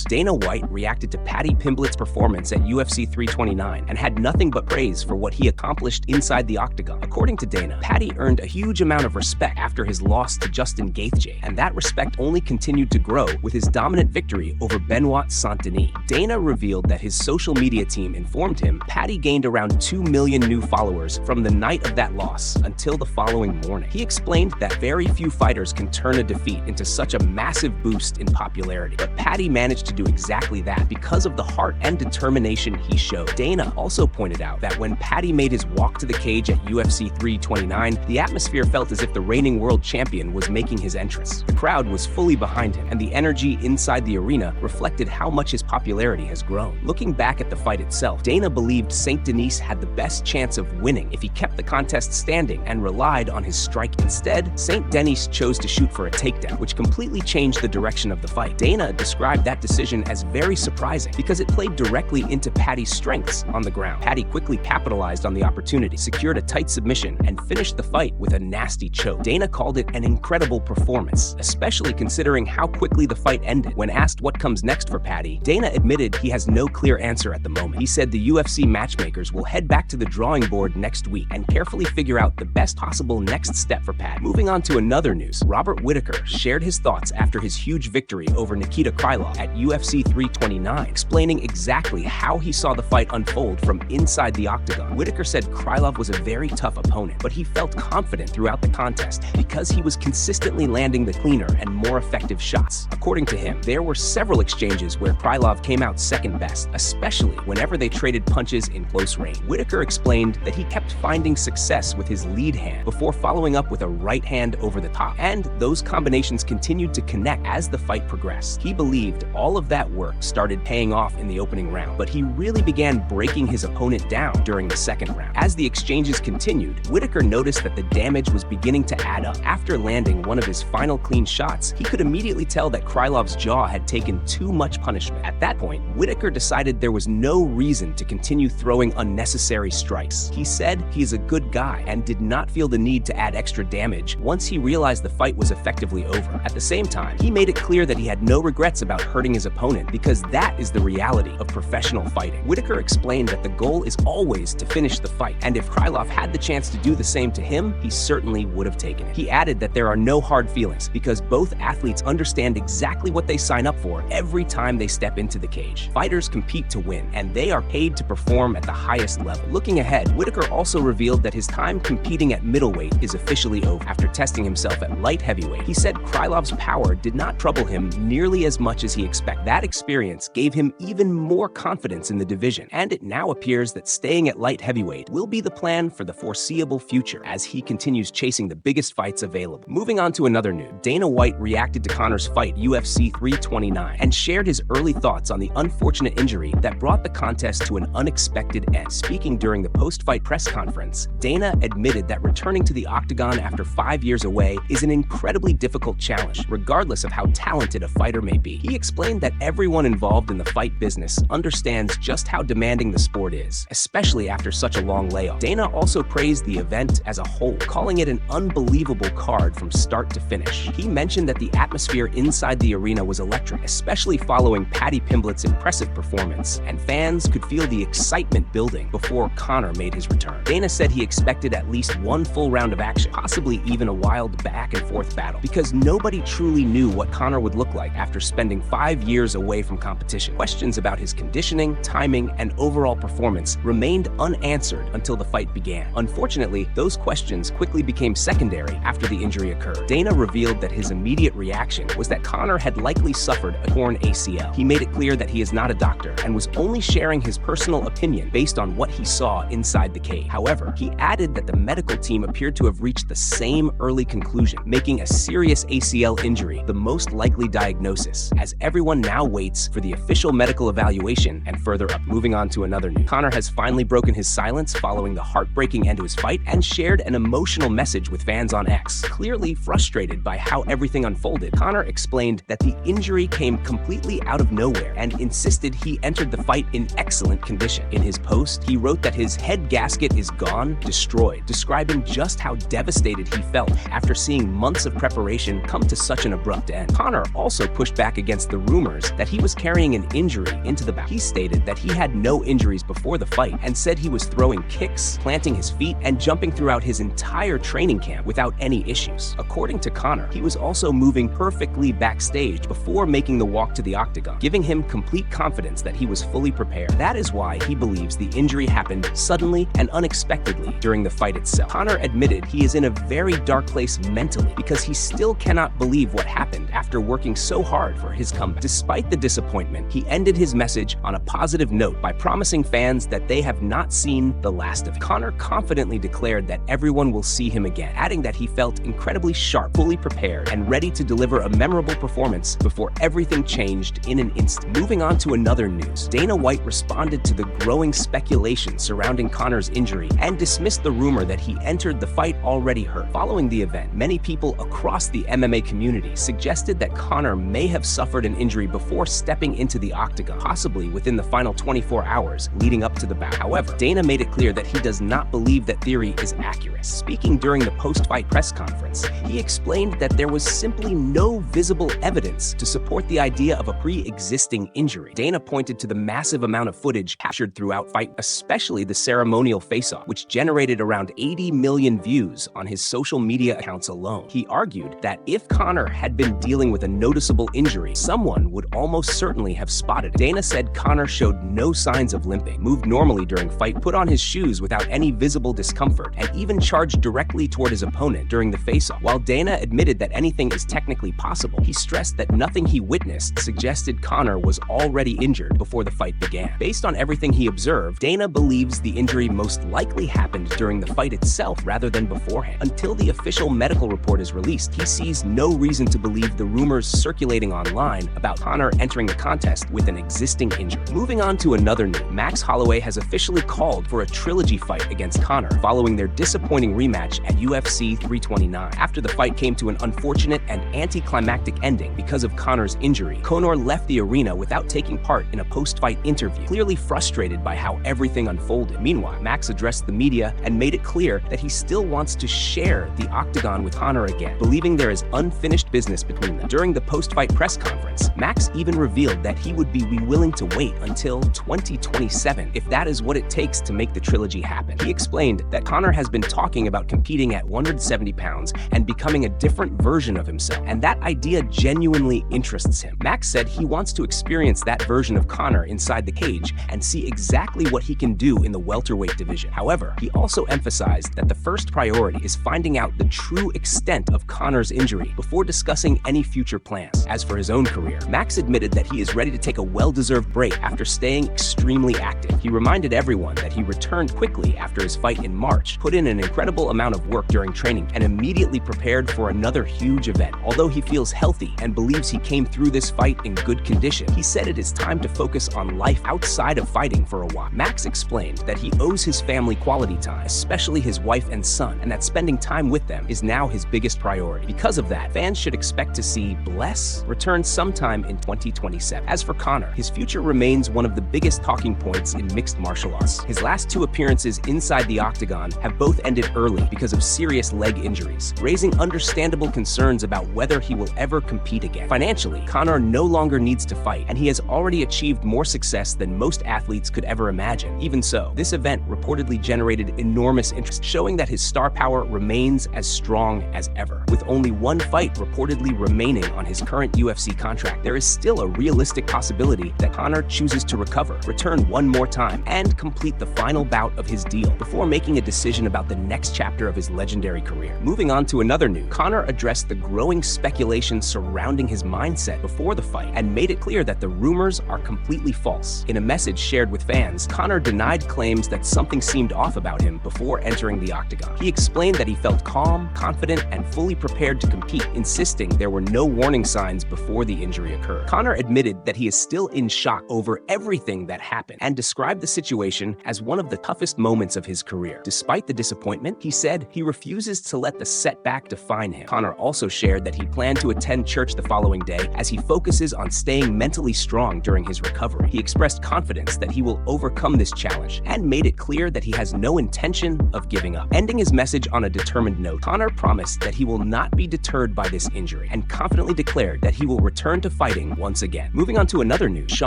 Dana White reacted to Paddy Pimblett's performance at UFC 329 and had nothing but praise for what he accomplished inside the octagon. According to Dana, Paddy earned a huge amount of respect after his loss to Justin Gaethje, and that respect only continued to grow with his dominant victory over Benoit Saint-Denis. Dana revealed that his social media team informed him Paddy gained around 2 million new followers from the night of that loss until the following morning. He explained that very few fighters can turn a defeat into such a massive boost in popularity, but Paddy managed to do exactly that because of the heart and determination he showed. Dana also pointed out that when Paddy made his walk to the cage at UFC 329, the atmosphere felt as if the reigning world champion was making his entrance. The crowd was fully behind him, and the energy inside the arena reflected how much his popularity has grown. Looking back at the fight itself, Dana believed Saint-Denis had the best chance of winning if he kept the contest standing and relied on his strike. Instead, Saint-Denis chose to shoot for a takedown, which completely changed the direction of the fight. Dana described that decision as very surprising because it played directly into Paddy's strengths on the ground. Paddy quickly capitalized on the opportunity, secured a tight submission, and finished the fight with a nasty choke. Dana called it an incredible performance, especially considering how quickly the fight ended. When asked what comes next for Paddy, Dana admitted he has no clear answer at the moment. He said the UFC matchmakers will head back to the drawing board next week and carefully figure out the best possible next step for Paddy. Moving on to another news, Robert Whittaker shared his thoughts after his huge victory over Nikita Krylov at UFC 329, explaining exactly how he saw the fight unfold from inside the octagon. Whittaker said Krylov was a very tough opponent, but he felt confident throughout the contest because he was consistently landing the cleaner and more effective shots. According to him, there were several exchanges where Krylov came out second best, especially whenever they traded punches in close range. Whittaker explained that he kept finding success with his lead hand before following up with a right hand over the top, and those combinations continued to connect as the fight progressed. He believed all of that work started paying off in the opening round, but he really began breaking his opponent down during the second round. As the exchanges continued, Whittaker noticed that the damage was beginning to add up. After landing one of his final clean shots, he could immediately tell that Krylov's jaw had taken too much punishment. At that point, Whittaker decided there was no reason to continue throwing unnecessary strikes. He said he is a good guy and did not feel the need to add extra damage once he realized the fight was effectively over. At the same time, he made it clear that he had no regrets about hurting his opponent because that is the reality of professional fighting. Whittaker explained that the goal is always to finish the fight, and if Krylov had the chance to do the same to him, he certainly would have taken it. He added that there are no hard feelings because both athletes understand exactly what they sign up for every time they step into the cage. Fighters compete to win, and they are paid to perform at the highest level. Looking ahead, Whittaker also revealed that his time competing at middleweight is officially over. After testing himself at light heavyweight, he said Krylov's power did not trouble him nearly as much as he expected. That experience gave him even more confidence in the division, and it now appears that staying at light heavyweight will be the plan for the foreseeable future as he continues chasing the biggest fights available. Moving on to another news, Dana White reacted to Conor's fight UFC 329 and shared his early thoughts on the unfortunate injury that brought the contest to an unexpected end. Speaking during the post-fight press conference, Dana admitted that returning to the octagon after 5 years away is an incredibly difficult challenge, regardless of how talented a fighter may be. He explained that everyone involved in the fight business understands just how demanding the sport is, especially after such a long layoff. Dana also praised the event as a whole, calling it an unbelievable card from start to finish. He mentioned that the atmosphere inside the arena was electric, especially following Paddy Pimblett's impressive performance, and fans could feel the excitement building before Conor made his return. Dana said he expected at least one full round of action, possibly even a wild back-and-forth battle, because nobody truly knew what Conor would look like after spending 5 years away from competition. Questions about his conditioning, timing, and overall performance remained unanswered until the fight began. Unfortunately, those questions quickly became secondary after the injury occurred. Dana revealed that his immediate reaction was that Conor had likely suffered a torn ACL. He made it clear that he is not a doctor and was only sharing his personal opinion based on what he saw inside the cage. However, he added that the medical team appeared to have reached the same early conclusion, making a serious ACL injury the most likely diagnosis, as everyone now waits for the official medical evaluation and further up. Moving on to another news, Conor has finally broken his silence following the heartbreaking end to his fight and shared an emotional message with fans on X. Clearly frustrated by how everything unfolded, Conor explained that the injury came completely out of nowhere and insisted he entered the fight in excellent condition. In his post, he wrote that his head gasket is gone, destroyed, describing just how devastated he felt after seeing months of preparation come to such an abrupt end. Conor also pushed back against the rumor rumors that he was carrying an injury into the back. He stated that he had no injuries before the fight and said he was throwing kicks, planting his feet, and jumping throughout his entire training camp without any issues. According to Conor, he was also moving perfectly backstage before making the walk to the octagon, giving him complete confidence that he was fully prepared. That is why he believes the injury happened suddenly and unexpectedly during the fight itself. Conor admitted he is in a very dark place mentally because he still cannot believe what happened after working so hard for his comeback. Despite the disappointment, he ended his message on a positive note by promising fans that they have not seen the last of him. Conor confidently declared that everyone will see him again, adding that he felt incredibly sharp, fully prepared, and ready to deliver a memorable performance before everything changed in an instant. Moving on to another news, Dana White responded to the growing speculation surrounding Conor's injury and dismissed the rumor that he entered the fight already hurt. Following the event, many people across the MMA community suggested that Conor may have suffered an injury before stepping into the octagon, possibly within the final 24 hours leading up to the bout. However, Dana made it clear that he does not believe that theory is accurate. Speaking during the post-fight press conference, he explained that there was simply no visible evidence to support the idea of a pre-existing injury. Dana pointed to the massive amount of footage captured throughout fight, especially the ceremonial face-off, which generated around 80 million views on his social media accounts alone. He argued that if Conor had been dealing with a noticeable injury, someone would almost certainly have spotted it. Dana said Conor showed no signs of limping, moved normally during fight, put on his shoes without any visible discomfort, and even charged directly toward his opponent during the face-off. While Dana admitted that anything is technically possible, he stressed that nothing he witnessed suggested Conor was already injured before the fight began. Based on everything he observed, Dana believes the injury most likely happened during the fight itself rather than beforehand. Until the official medical report is released, he sees no reason to believe the rumors circulating online about Conor entering the contest with an existing injury. Moving on to another news, Max Holloway has officially called for a trilogy fight against Conor following their disappointing rematch at UFC 329. After the fight came to an unfortunate and anticlimactic ending because of Conor's injury, Conor left the arena without taking part in a post-fight interview, clearly frustrated by how everything unfolded. Meanwhile, Max addressed the media and made it clear that he still wants to share the octagon with Conor again, believing there is unfinished business between them. During the post-fight press conference, Max even revealed that he would be willing to wait until 2027 if that is what it takes to make the trilogy happen. He explained that Conor has been talking about competing at 170 pounds and becoming a different version of himself, and that idea genuinely interests him. Max said he wants to experience that version of Conor inside the cage and see exactly what he can do in the welterweight division. However, he also emphasized that the first priority is finding out the true extent of Conor's injury before discussing any future plans. As for his own career, Max admitted that he is ready to take a well-deserved break after staying extremely active. He reminded everyone that he returned quickly after his fight in March, put in an incredible amount of work during training, and immediately prepared for another huge event. Although he feels healthy and believes he came through this fight in good condition, he said it is time to focus on life outside of fighting for a while. Max explained that he owes his family quality time, especially his wife and son, and that spending time with them is now his biggest priority. Because of that, fans should expect to see Bless return sometime in 2027. As for Conor, his future remains one of the biggest talking points in mixed martial arts. His last two appearances inside the octagon have both ended early because of serious leg injuries, raising understandable concerns about whether he will ever compete again. Financially, Conor no longer needs to fight, and he has already achieved more success than most athletes could ever imagine. Even so, this event reportedly generated enormous interest, showing that his star power remains as strong as ever. With only one fight reportedly remaining on his current UFC contract, there is still a realistic possibility that Conor chooses to recover, return one more time, and complete the final bout of his deal before making a decision about the next chapter of his legendary career. Moving on to another news, Conor addressed the growing speculation surrounding his mindset before the fight and made it clear that the rumors are completely false. In a message shared with fans, Conor denied claims that something seemed off about him before entering the octagon. He explained that he felt calm, confident, and fully prepared to compete, insisting there were no warning signs before the injury occurred. Conor admitted that he is still in shock over everything that happened and described the situation as one of the toughest moments of his career. Despite the disappointment, he said he refuses to let the setback define him. Conor also shared that he planned to attend church the following day as he focuses on staying mentally strong during his recovery. He expressed confidence that he will overcome this challenge and made it clear that he has no intention of giving up. Ending his message on a determined note, Conor promised that he will not be deterred by this injury and confidently declared that he will return to fight fighting once again. Moving on to another news,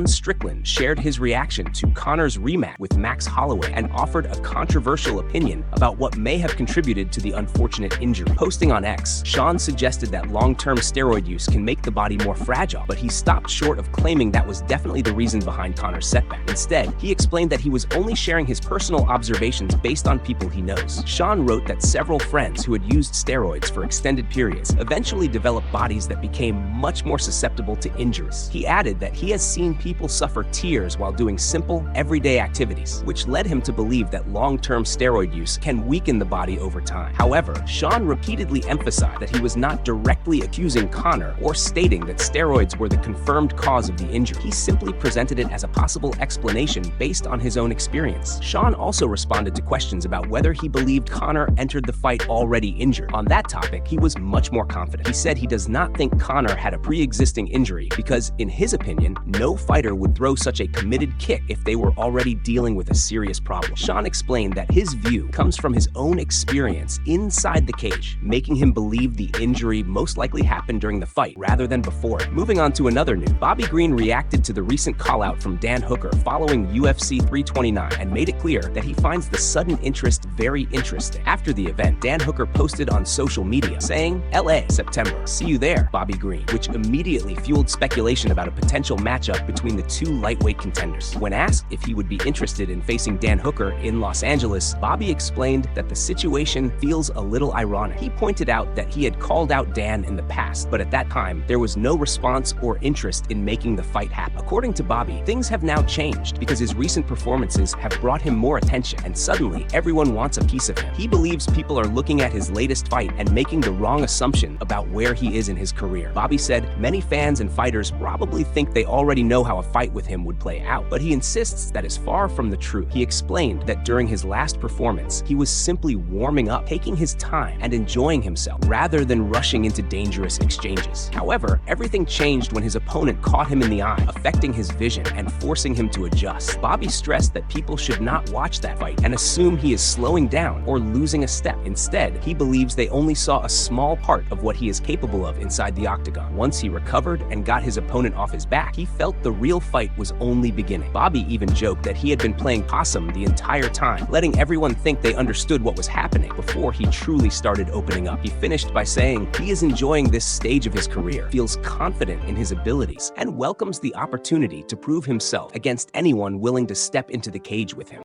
Strickland shared his reaction to Conor's rematch with Max Holloway and offered a controversial opinion about what may have contributed to the unfortunate injury. Posting on X, Sean suggested that long-term steroid use can make the body more fragile, but he stopped short of claiming that was definitely the reason behind Conor's setback. Instead, he explained that he was only sharing his personal observations based on people he knows. Sean wrote that several friends who had used steroids for extended periods eventually developed bodies that became much more susceptible to injuries. He added that he has seen people suffer tears while doing simple, everyday activities, which led him to believe that long-term steroid use can weaken the body over time. However, Sean repeatedly emphasized that he was not directly accusing Conor or stating that steroids were the confirmed cause of the injury. He simply presented it as a possible explanation based on his own experience. Sean also responded to questions about whether he believed Conor entered the fight already injured. On that topic, he was much more confident. He said he does not think Conor had a pre-existing injury because, in his opinion, no fighter would throw such a committed kick if they were already dealing with a serious problem. Sean explained that his view comes from his own experience inside the cage, making him believe the injury most likely happened during the fight rather than before it. Moving on to another news, Bobby Green reacted to the recent call-out from Dan Hooker following UFC 329 and made it clear that he finds the sudden interest very interesting. After the event, Dan Hooker posted on social media saying, "LA, September, see you there, Bobby Green," which immediately fueled speculation about a potential matchup between the two lightweight contenders. When asked if he would be interested in facing Dan Hooker in Los Angeles, Bobby explained that the situation feels a little ironic. He pointed out that he had called out Dan in the past, but at that time, there was no response or interest in making the fight happen. According to Bobby, things have now changed because his recent performances have brought him more attention, and suddenly everyone wants a piece of him. He believes people are looking at his latest fight and making the wrong assumption about where he is in his career. Bobby said many fans and fighters probably think they already know how a fight with him would play out, but he insists that is far from the truth. He explained that during his last performance, he was simply warming up, taking his time and enjoying himself rather than rushing into dangerous exchanges. However, everything changed when his opponent caught him in the eye, affecting his vision and forcing him to adjust. Bobby stressed that people should not watch that fight and assume he is slowing down or losing a step. Instead, he believes they only saw a small part of what he is capable of inside the octagon. Once he recovered and got his opponent off his back, he felt the real fight was only beginning. Bobby even joked that he had been playing possum the entire time, letting everyone think they understood what was happening before he truly started opening up. He finished by saying he is enjoying this stage of his career, feels confident in his abilities, and welcomes the opportunity to prove himself against anyone willing to step into the cage with him.